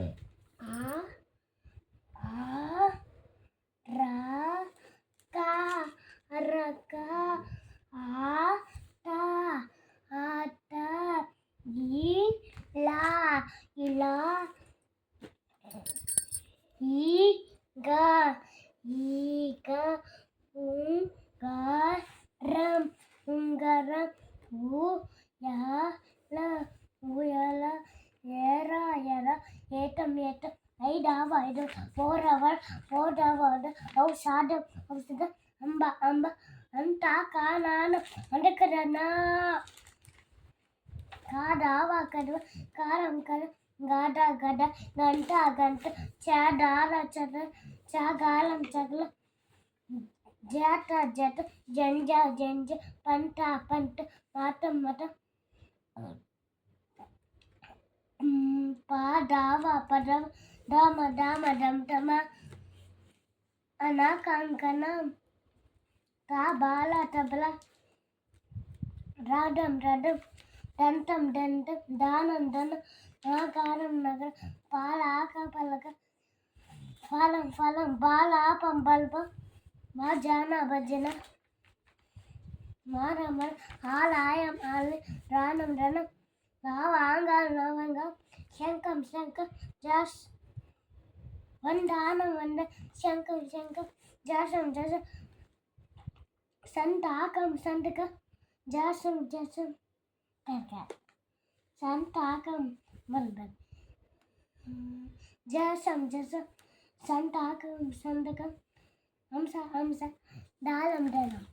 आ आ रा का रका ஆட்டா ஆட்டா ஈலா இலா ஈகா ஈகா உங்கரம் உங்கரம் உயல உயல ஏரா ஏரா ஏட்டம் ஏட்டம் ஐடாவா ஐடம் போறவர் போடவர் ஔஷாதம் ஔஷதம் அம்ப அம்ப అంతా కానాను అండకరనా కాదావా కదవ కారం కద గాడ గడ గంట గంట చాడాల చద చాగాలం చగల జాట జట జంజ జంజ పంట పంట మాట మట పాడావా పదవ దామ దామ డంటమ అనాకంకనం బాల తబల రాడం రడం దంతం దంతం దానం దనం నాగారం నగర పాల ఆక పలక ఫలం ఫలం బాల ఆపం బల్పం మా జాన భజన మారమ ఆలయం ఆలి రాణం రణం రావాంగాలు నవంగా శంఖం శంఖం జాస్ వందానం వంద శంఖం శంఖం జాసం జసం సంతాకం సంతకం జాసం జసం సంతాకం బల్బల్ జాసం జసం సంతాకం సంతకం హంస హంస దాళం దళం